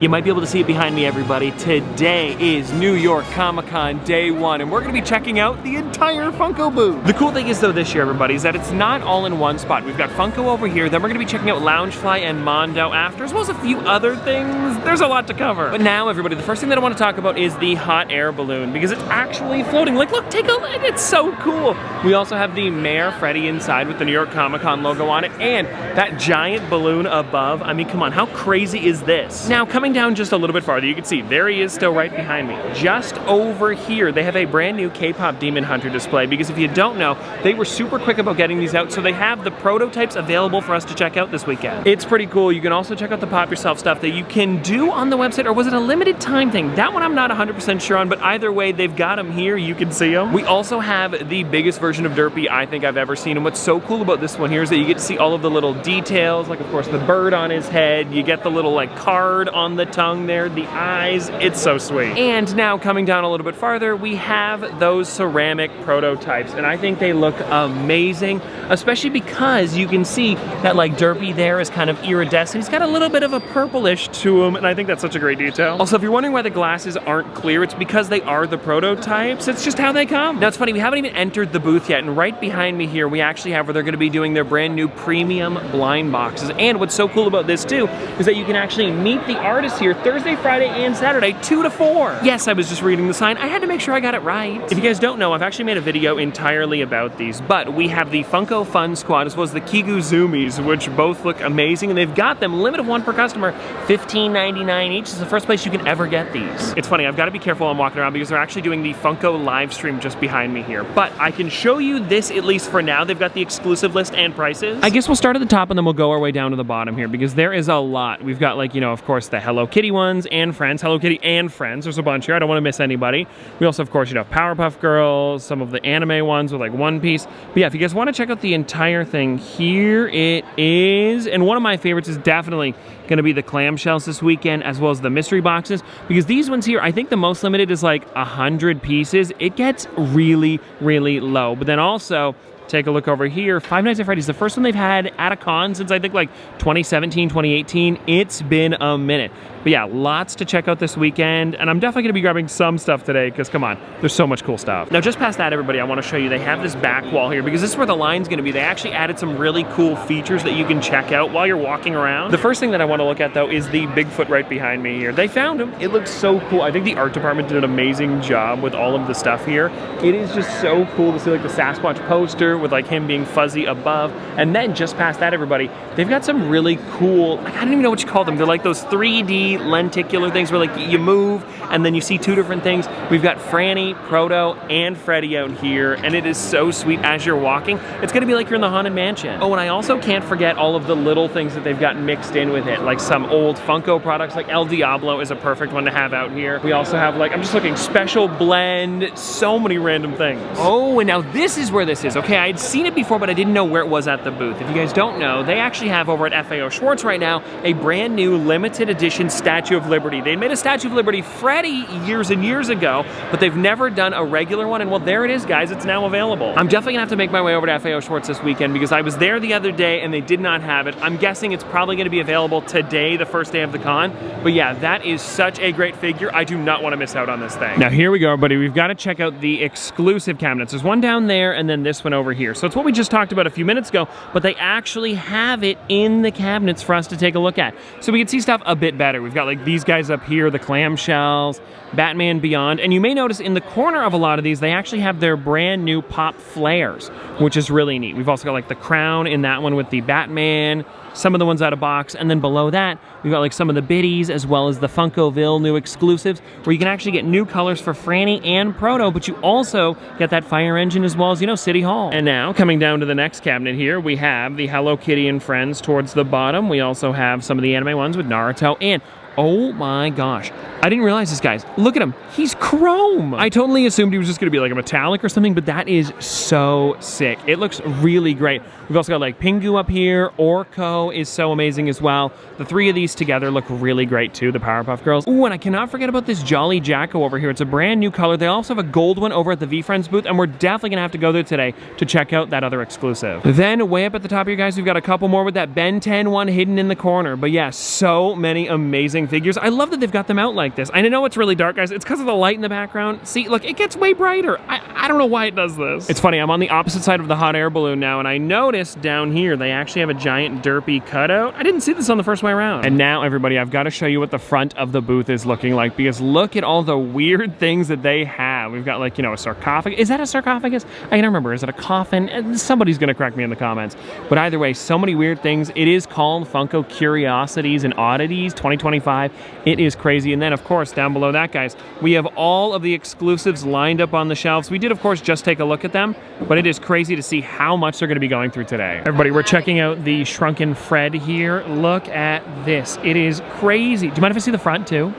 You might be able to see it behind me, everybody. Today is New York Comic-Con Day 1, and we're gonna be checking out the entire Funko booth. The cool thing is, though, this year, everybody, is that it's not all in one spot. We've got Funko over here, then we're gonna be checking out Loungefly and Mondo after, as well as a few other things. There's a lot to cover. But now, everybody, the first thing that I want to talk about is the hot air balloon, because it's actually floating. Like, look, take a look, it's so cool. We also have the Mayor Freddy inside with the New York Comic-Con logo on it, and that giant balloon above. I mean, come on, how crazy is this? Now, coming down just a little bit farther, you can see there he is still right behind me. Just over here, they have a brand new K-pop Demon Hunter display, because if you don't know, they were super quick about getting these out, so they have the prototypes available for us to check out this weekend. It's pretty cool. You can also check out the Pop Yourself stuff that you can do on the website, or was it a limited time thing? That one I'm not 100% sure on, but either way, they've got them here. You can see them. We also have the biggest version of Derpy I think I've ever seen, and what's so cool about this one here is that you get to see all of the little details, like, of course, the bird on his head. You get the little, like, card on the tongue there, the eyes. It's so sweet. And now coming down a little bit farther, we have those ceramic prototypes, and I think they look amazing, especially because you can see that, like, Derpy there is kind of iridescent. He's got a little bit of a purplish to him, and I think that's such a great detail. Also, if you're wondering why the glasses aren't clear, it's because they are the prototypes. It's just how they come. Now, it's funny, we haven't even entered the booth yet, and right behind me here, we actually have where they're going to be doing their brand new premium blind boxes. And what's so cool about this, too, is that you can actually meet the artists here Thursday, Friday, and Saturday, 2 to 4. Yes, I was just reading the sign. I had to make sure I got it right. If you guys don't know, I've actually made a video entirely about these, but we have the Funko Fun Squad as well as the Kigu Zoomies, which both look amazing, and they've got them limit of 1 per customer, $15.99 each. It's the first place you can ever get these. It's funny, I've got to be careful while I'm walking around because they're actually doing the Funko live stream just behind me here, but I can show you this at least for now. They've got the exclusive list and prices. I guess we'll start at the top and then we'll go our way down to the bottom here because there is a lot. We've got, like, you know, of course, the Hello Kitty ones and Friends, Hello Kitty and Friends. There's a bunch here. I don't want to miss anybody. We also, of course, you know, Powerpuff Girls, some of the anime ones with, like, One Piece. But yeah, if you guys want to check out the entire thing, here it is. And one of my favorites is definitely going to be the clamshells this weekend, as well as the mystery boxes, because these ones here, I think the most limited is like 100 pieces. It gets really, really low. But then also, take a look over here. Five Nights at Freddy's, the first one they've had at a con since I think like 2017, 2018. It's been a minute. But yeah, lots to check out this weekend, and I'm definitely gonna be grabbing some stuff today, because come on, there's so much cool stuff. Now, just past that, everybody, I wanna show you, they have this back wall here, because this is where the line's gonna be. They actually added some really cool features that you can check out while you're walking around. The first thing that I wanna look at, though, is the Bigfoot right behind me here. They found him. It looks so cool. I think the art department did an amazing job with all of the stuff here. It is just so cool to see, like, the Sasquatch poster with, like, him being fuzzy above. And then just past that, everybody, they've got some really cool, like, I don't even know what you call them. They're like those 3D lenticular things where, like, you move and then you see two different things. We've got Franny, Proto, and Freddy out here, and it is so sweet as you're walking. It's gonna be like you're in the Haunted Mansion. Oh, and I also can't forget all of the little things that they've got mixed in with it, like some old Funko products, like El Diablo is a perfect one to have out here. We also have, like, I'm just looking, Special Blend, so many random things. Oh, and now this is where this is. Okay, I had seen it before, but I didn't know where it was at the booth. If you guys don't know, they actually have over at FAO Schwarz right now a brand new limited edition Statue of Liberty. They made a Statue of Liberty Freddy years and years ago, but they've never done a regular one, and well, there it is, guys. It's now available. I'm definitely gonna have to make my way over to FAO Schwarz this weekend because I was there the other day and they did not have it. I'm guessing it's probably gonna be available today, the first day of the con. But yeah, that is such a great figure. I do not want to miss out on this thing. Now, here we go, everybody. We've got to check out the exclusive cabinets. There's one down there and then this one over here. So it's what we just talked about a few minutes ago, but they actually have it in the cabinets for us to take a look at. So we can see stuff a bit better. We've got, like, these guys up here, the clamshells, Batman Beyond, and you may notice in the corner of a lot of these, they actually have their brand new pop flares, which is really neat. We've also got, like, the crown in that one with the Batman, some of the ones out of box, and then below that, we've got, like, some of the biddies as well as the Funkoville new exclusives, where you can actually get new colors for Franny and Proto, but you also get that fire engine as well as, you know, City Hall. And now, coming down to the next cabinet here, we have the Hello Kitty and Friends towards the bottom. We also have some of the anime ones with Naruto, and oh my gosh, I didn't realize this, guys. Look at him. He's chrome. I totally assumed he was just gonna be like a metallic or something, but that is so sick. It looks really great. We've also got, like, Pingu up here. Orko is so amazing as well. The three of these together look really great too, the Powerpuff Girls. Ooh, and I cannot forget about this Jolly Jacko over here. It's a brand new color. They also have a gold one over at the VeeFriends booth, and we're definitely gonna have to go there today to check out that other exclusive. Then way up at the top here, guys, we've got a couple more with that Ben 10 one hidden in the corner. But yeah, so many amazing amazing figures. I love that they've got them out like this. I know it's really dark, guys. It's because of the light in the background. See, look, it gets way brighter. I don't know why it does this. It's funny, I'm on the opposite side of the hot air balloon now, and I noticed down here they actually have a giant derpy cutout. I didn't see this on the first way around. And now, everybody, I've got to show you what the front of the booth is looking like, because look at all the weird things that they have. We've got, like, you know, a sarcophagus. Is that a sarcophagus? I can't remember. Is it a coffin? Somebody's gonna correct me in the comments. But either way, so many weird things. It is called Funko Curiosities and Oddities 2025. It is crazy. And then, of course, down below that, guys, we have all of the exclusives lined up on the shelves. We did, of course, just take a look at them, but it is crazy to see how much they're gonna be going through today. Everybody, we're checking out the Shrunken Fred here. Look at this. It is crazy. Do you mind if I see the front too?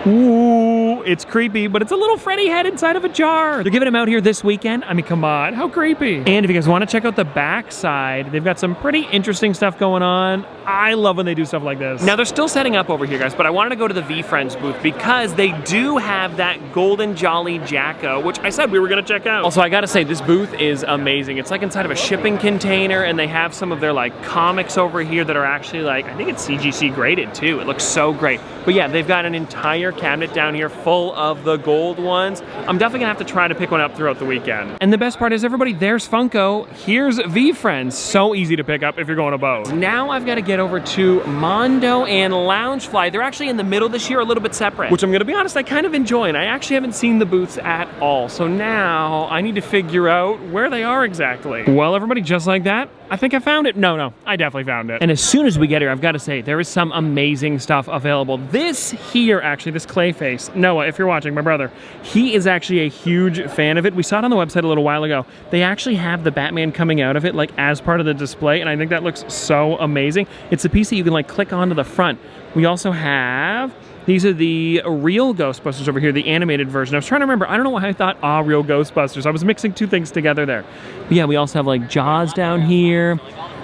Ooh, it's creepy, but it's a little Freddy head inside of a jar. They're giving him out here this weekend. I mean, come on, how creepy. And if you guys want to check out the back side, they've got some pretty interesting stuff going on. I love when they do stuff like this. Now, they're still setting up over here, guys, but I wanted to go to the VeeFriends booth because they do have that Golden Jolly Jacko, which I said we were gonna check out. Also, I gotta say, this booth is amazing. It's like inside of a shipping container, and they have some of their like comics over here that are actually like, I think it's CGC graded too. It looks so great. But yeah, they've got an entire cabinet down here full of the gold ones. I'm definitely gonna have to try to pick one up throughout the weekend. And the best part is, everybody, there's Funko. Here's VeeFriends. So easy to pick up if you're going to both. Now I've got to get over to Mondo and Loungefly. They're actually in the middle this year, a little bit separate, which I'm gonna be honest, I kind of enjoy, and I actually haven't seen the booths at all. So now I need to figure out where they are exactly. Well, everybody, just like that, I think I found it. No, I definitely found it. And as soon as we get here, I've got to say, there is some amazing stuff available. This here, actually, this Clayface, Noah, if you're watching, my brother, he is actually a huge fan of it. We saw it on the website a little while ago. They actually have the Batman coming out of it, like, as part of the display, and I think that looks so amazing. It's a piece that you can, like, click onto the front. We also have... These are the real Ghostbusters over here, the animated version. I was trying to remember, I don't know why I thought, real Ghostbusters. I was mixing two things together there. But yeah, we also have like Jaws down here.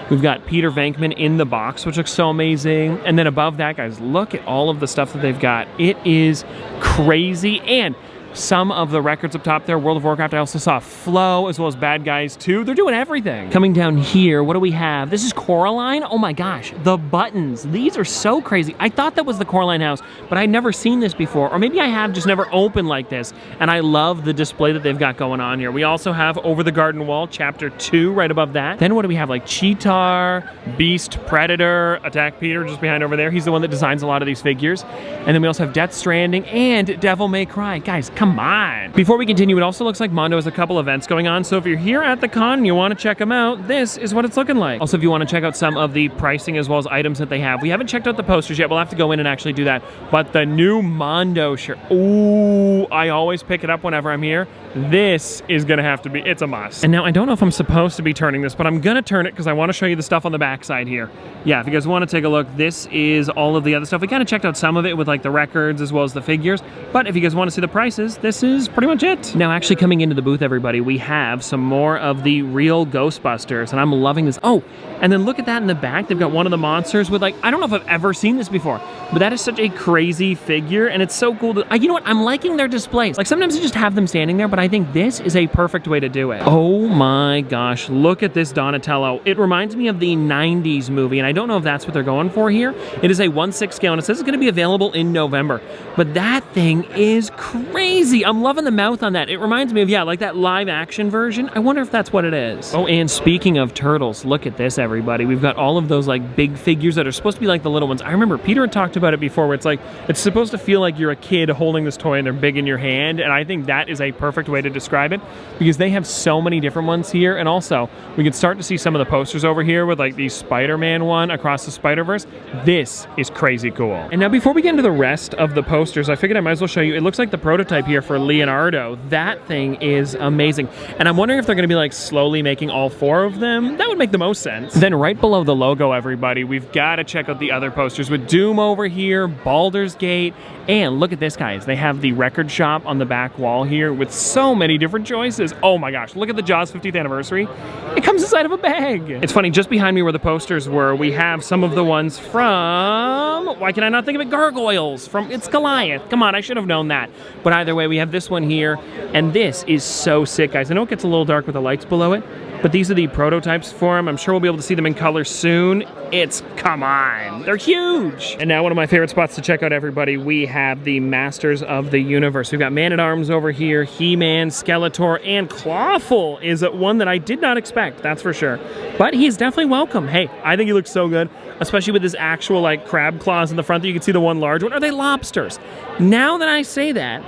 We've got Peter Venkman in the box, which looks so amazing. And then above that, guys, look at all of the stuff that they've got. It is crazy. And some of the records up top there, World of Warcraft. I also saw Flow, as well as Bad Guys 2. They're doing everything. Coming down here, what do we have? This is Coraline. Oh my gosh, the buttons. These are so crazy. I thought that was the Coraline house, but I'd never seen this before. Or maybe I have, just never opened like this. And I love the display that they've got going on here. We also have Over the Garden Wall, Chapter 2, right above that. Then what do we have? Like Cheetar, Beast, Predator, Attack Peter, just behind over there. He's the one that designs a lot of these figures. And then we also have Death Stranding and Devil May Cry. Guys, come on. Before we continue, it also looks like Mondo has a couple events going on, so if you're here at the con and you want to check them out, this is what it's looking like. Also, if you want to check out some of the pricing as well as items that they have, we haven't checked out the posters yet. We'll have to go in and actually do that. But the new Mondo shirt, ooh, I always pick it up whenever I'm here. This is gonna have to be, it's a must. And now I don't know if I'm supposed to be turning this, but I'm gonna turn it because I want to show you the stuff on the back side here. Yeah, if you guys want to take a look, this is all of the other stuff. We kind of checked out some of it with like the records as well as the figures, but if you guys want to see the prices, this is pretty much it. Now, actually coming into the booth, everybody, we have some more of the real Ghostbusters, and I'm loving this. Oh, and then look at that in the back. They've got one of the monsters with like, I don't know if I've ever seen this before, but that is such a crazy figure, and it's so cool. You know what? I'm liking their displays. Like sometimes you just have them standing there, but I think this is a perfect way to do it. Oh my gosh, look at this Donatello. It reminds me of the 90s movie, and I don't know if that's what they're going for here. It is a 1/6 scale, and it says it's gonna be available in November, but that thing is crazy. I'm loving the mouth on that. It reminds me of, yeah, like that live action version. I wonder if that's what it is. Oh, and speaking of turtles, look at this, everybody. We've got all of those like big figures that are supposed to be like the little ones. I remember Peter had talked about it before, where it's like, it's supposed to feel like you're a kid holding this toy and they're big in your hand, and I think that is a perfect way to describe it, because they have so many different ones here. And also we can start to see some of the posters over here with like the Spider-Man one across the Spider-Verse. This is crazy cool. And now before we get into the rest of the posters, I figured I might as well show you. It looks like the prototype here for Leonardo. That thing is amazing, and I'm wondering if they're gonna be like slowly making all 4 of them. That would make the most sense. Then right below the logo, everybody, we've got to check out the other posters with Doom over here, Baldur's Gate, and look at this, guys. They have the record shop on the back wall here with so many different choices. Oh my gosh, look at the Jaws 50th anniversary. It comes inside of a bag. It's funny, just behind me where the posters were, we have some of the ones from, why can I not think of it? Gargoyles from It's Goliath. Come on, I should have known that. But either way, we have this one here, and this is so sick, guys. I know it gets a little dark with the lights below it, but these are the prototypes for them. I'm sure we'll be able to see them in color soon. Come on, they're huge. And now one of my favorite spots to check out, everybody, we have the Masters of the Universe. We've got Man-at-Arms over here, He-Man, Skeletor, and Clawful is one that I did not expect, that's for sure. But he's definitely welcome. Hey, I think he looks so good, especially with his actual like crab claws in the front. You can see the one large one. Are they lobsters? Now that I say that,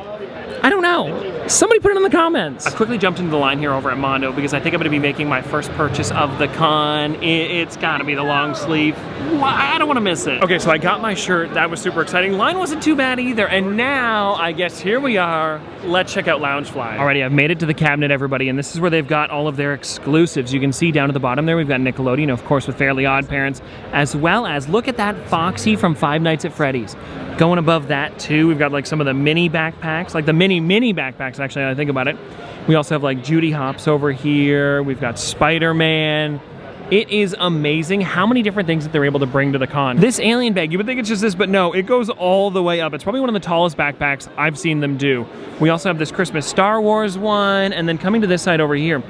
I don't know. Somebody put it in the comments. I quickly jumped into the line here over at Mondo because I think I'm gonna be making my first purchase of the con. It's gotta be the long sleeve. I don't wanna miss it. Okay, so I got my shirt. That was super exciting. Line wasn't too bad either. And now, I guess here we are. Let's check out Loungefly. Alrighty, I've made it to the cabinet, everybody, and this is where they've got all of their exclusives. You can see down at the bottom there, we've got Nickelodeon, of course, with Fairly Odd Parents, as well as, look at that Foxy from Five Nights at Freddy's. Going above that too, we've got like some of the mini backpacks, like the mini backpacks, actually, now I think about it. We also have like Judy Hopps over here. We've got Spider-Man. It is amazing how many different things that they're able to bring to the con. This alien bag, you would think it's just this, but no, it goes all the way up. It's probably one of the tallest backpacks I've seen them do. We also have this Christmas Star Wars one, and then coming to this side over here,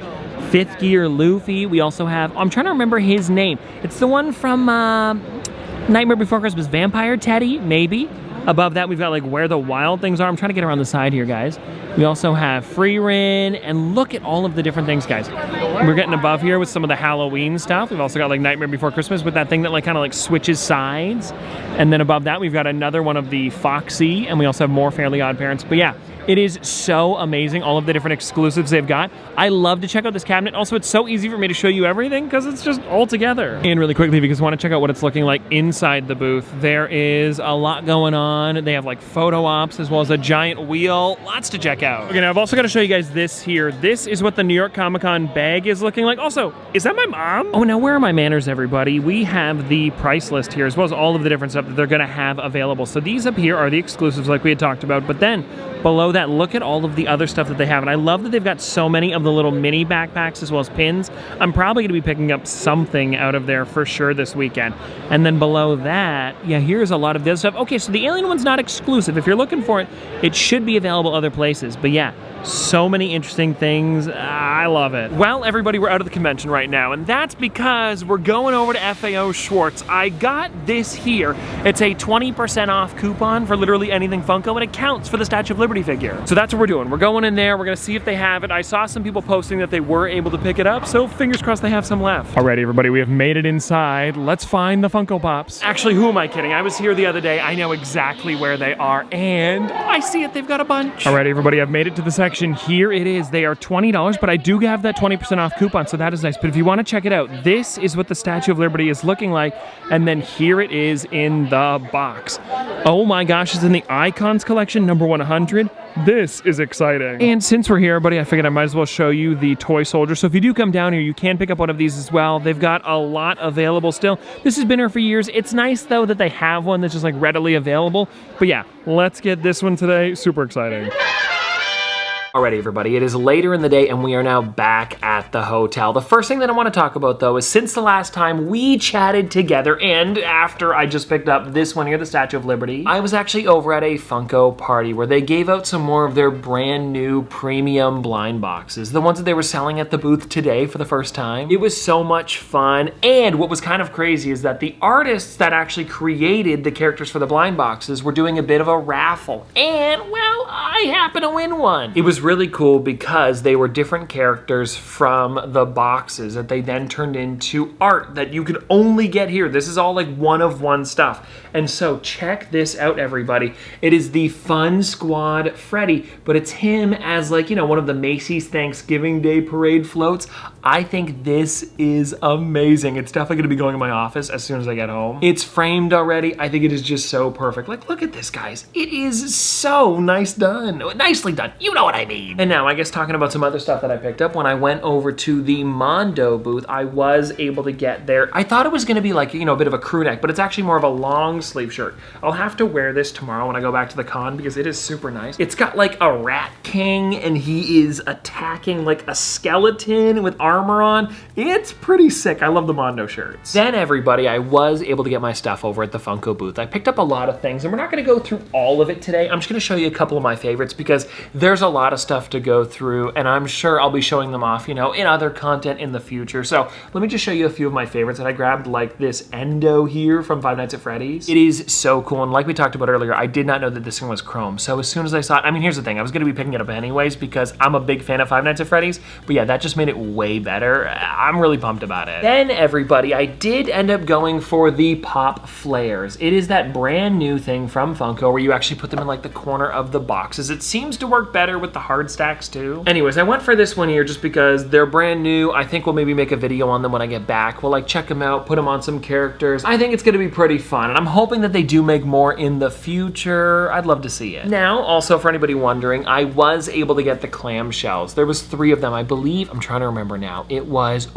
Fifth Gear Luffy. We also have, I'm trying to remember his name. It's the one from Nightmare Before Christmas, Vampire Teddy, maybe. Above that, we've got like Where the Wild Things Are. I'm trying to get around the side here, guys. We also have Free Rin, and look at all of the different things, guys. We're getting above here with some of the Halloween stuff. We've also got like Nightmare Before Christmas with that thing that like kind of like switches sides. And then above that, we've got another one of the Foxy, and we also have more Fairly Odd Parents. But yeah, it is so amazing, all of the different exclusives they've got. I love to check out this cabinet. Also, it's so easy for me to show you everything because it's just all together. And really quickly, if you guys want to check out what it's looking like inside the booth, there is a lot going on. They have like photo ops as well as a giant wheel. Lots to check out. Okay, now I've also got to show you guys this here. This is what the New York Comic Con bag is looking like. Also, is that my mom? Oh, now where are my manners, everybody? We have the price list here as well as all of the different stuff that they're going to have available. So these up here are the exclusives like we had talked about, but then below that, look at all of the other stuff that they have. And I love that they've got so many of the little mini backpacks as well as pins. I'm probably gonna be picking up something out of there for sure this weekend. And then below that, yeah, here's a lot of this stuff. Okay, so the alien one's not exclusive. If you're looking for it, it should be available other places. But yeah, so many interesting things. I love it. Well, everybody, we're out of the convention right now, and that's because we're going over to FAO Schwarz. I got this here. It's a 20% off coupon for literally anything Funko, and it counts for the Statue of Liberty figure. So that's what we're doing. We're going in there. We're gonna see if they have it. I saw some people posting that they were able to pick it up, so fingers crossed they have some left. Alrighty, everybody, we have made it inside. Let's find the Funko Pops. Actually, who am I kidding? I was here the other day. I know exactly where they are, and I see it. They've got a bunch. Alrighty, everybody, I've made it to the section. Here it is. They are $20, but I do have that 20% off coupon, so that is nice. But if you want to check it out, this is what the Statue of Liberty is looking like, and then here it is in the box. Oh my gosh, it's in the Icons collection, number 100. This is exciting. And since we're here, everybody, I figured I might as well show you the toy soldier. So if you do come down here, you can pick up one of these as well. They've got a lot available still. This has been here for years. It's nice, though, that they have one that's just like readily available. But yeah, let's get this one today. Super exciting. Alrighty, everybody, it is later in the day and we are now back at the hotel. The first thing that I want to talk about, though, is since the last time we chatted together and after I just picked up this one here, the Statue of Liberty, I was actually over at a Funko party where they gave out some more of their brand new premium blind boxes, the ones that they were selling at the booth today for the first time. It was so much fun, and what was kind of crazy is that the artists that actually created the characters for the blind boxes were doing a bit of a raffle, and, well, I happen to win one. It was really cool because they were different characters from the boxes that they then turned into art that you could only get here. This is all like one-of-one stuff. And so check this out, everybody. It is the Fun Squad Freddy, but it's him as like, you know, one of the Macy's Thanksgiving Day Parade floats. I think this is amazing. It's definitely gonna be going in my office as soon as I get home. It's framed already. I think it is just so perfect. Like, look at this, guys. It is so nicely done. You know what I mean. And now, I guess talking about some other stuff that I picked up, when I went over to the Mondo booth, I was able to get there. I thought it was gonna be like, you know, a bit of a crew neck, but it's actually more of a long sleeve shirt. I'll have to wear this tomorrow when I go back to the con because it is super nice. It's got like a rat king and he is attacking like a skeleton with armor on. It's pretty sick. I love the Mondo shirts. Then, everybody, I was able to get my stuff over at the Funko booth. I picked up a lot of things and we're not gonna go through all of it today. I'm just gonna show you a couple of my favorites because there's a lot of stuff to go through, and I'm sure I'll be showing them off, you know, in other content in the future. So let me just show you a few of my favorites that I grabbed, like this Endo here from Five Nights at Freddy's. It is so cool, and like we talked about earlier, I did not know that this thing was chrome. So as soon as I saw it, I mean, here's the thing, I was gonna be picking it up anyways because I'm a big fan of Five Nights at Freddy's, but yeah, that just made it way better. I'm really pumped about it. Then everybody, I did end up going for the Pop Flares. It is that brand new thing from Funko where you actually put them in like the corner of the boxes. It seems to work better with the hard stacks too. Anyways, I went for this one here just because they're brand new. I think we'll maybe make a video on them when I get back. We'll like check them out, put them on some characters. I think it's gonna be pretty fun, and I'm hoping that they do make more in the future. I'd love to see it. Now, also for anybody wondering, I was able to get the clamshells. There was 3 of them, I believe. I'm trying to remember now. It was,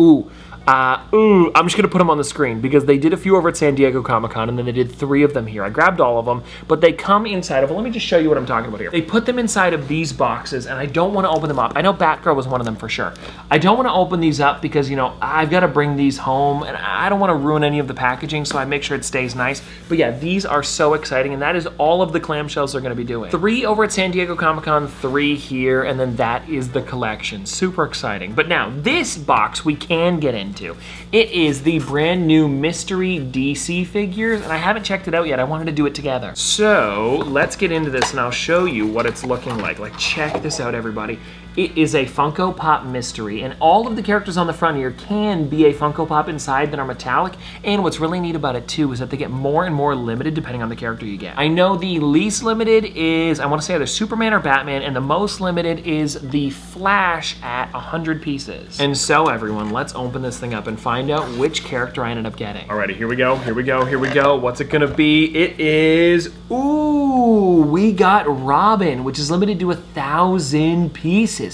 I'm just gonna put them on the screen because they did a few over at San Diego Comic-Con and then they did 3 of them here. I grabbed all of them, but they come inside of, well, let me just show you what I'm talking about here. They put them inside of these boxes and I don't wanna open them up. I know Batgirl was one of them for sure. I don't wanna open these up because, you know, I've gotta bring these home and I don't wanna ruin any of the packaging, so I make sure it stays nice. But yeah, these are so exciting, and that is all of the clamshells they're gonna be doing. 3 over at San Diego Comic-Con, 3 here, and then that is the collection. Super exciting. But now, this box we can get into. It is the brand new mystery DC figures, and I haven't checked it out yet. I wanted to do it together. So let's get into this and I'll show you what it's looking like. Like, check this out, everybody. It is a Funko Pop mystery, and all of the characters on the front here can be a Funko Pop inside that are metallic, and what's really neat about it too is that they get more and more limited depending on the character you get. I know the least limited is, I want to say either Superman or Batman, and the most limited is the Flash at 100 pieces. And so everyone, let's open this thing up and find out which character I ended up getting. Alrighty, here we go, here we go, here we go. What's it gonna be? It is, ooh, we got Robin, which is limited to 1,000 pieces.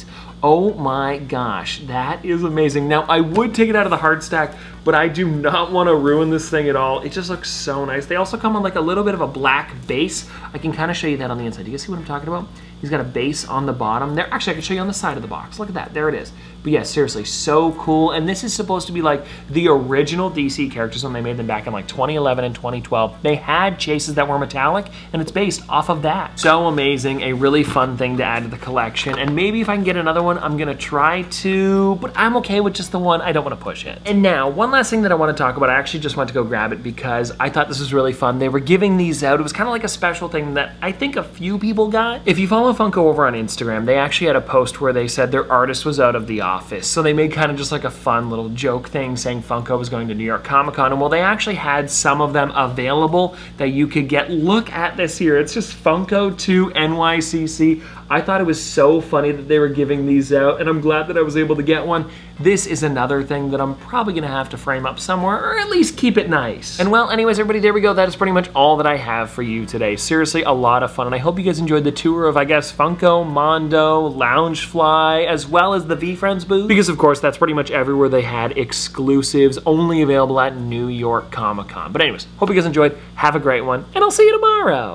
Oh my gosh, that is amazing. Now, I would take it out of the hard stack, but I do not want to ruin this thing at all. It just looks so nice. They also come on like a little bit of a black base. I can kind of show you that on the inside. Do you guys see what I'm talking about? He's got a base on the bottom there. Actually, I can show you on the side of the box. Look at that, there it is. But yeah, seriously, so cool. And this is supposed to be like the original DC characters when they made them back in like 2011 and 2012. They had chases that were metallic, and it's based off of that. So amazing, a really fun thing to add to the collection. And maybe if I can get another one, I'm gonna try to, but I'm okay with just the one. I don't wanna push it. And now, one last thing that I wanna talk about, I actually just went to go grab it because I thought this was really fun. They were giving these out. It was kind of like a special thing that I think a few people got. If you follow Funko over on Instagram, they actually had a post where they said their artist was out of the office. So they made kind of just like a fun little joke thing saying Funko was going to New York Comic Con. And well, they actually had some of them available that you could get. Look at this here. It's just Funko to NYCC. I thought it was so funny that they were giving these out, and I'm glad that I was able to get one. This is another thing that I'm probably gonna have to frame up somewhere, or at least keep it nice. And well, anyways, everybody, there we go. That is pretty much all that I have for you today. Seriously, a lot of fun, and I hope you guys enjoyed the tour of, I guess, Funko, Mondo, Loungefly, as well as the VeeFriends booth. Because, of course, that's pretty much everywhere they had exclusives, only available at New York Comic Con. But anyways, hope you guys enjoyed. Have a great one, and I'll see you tomorrow.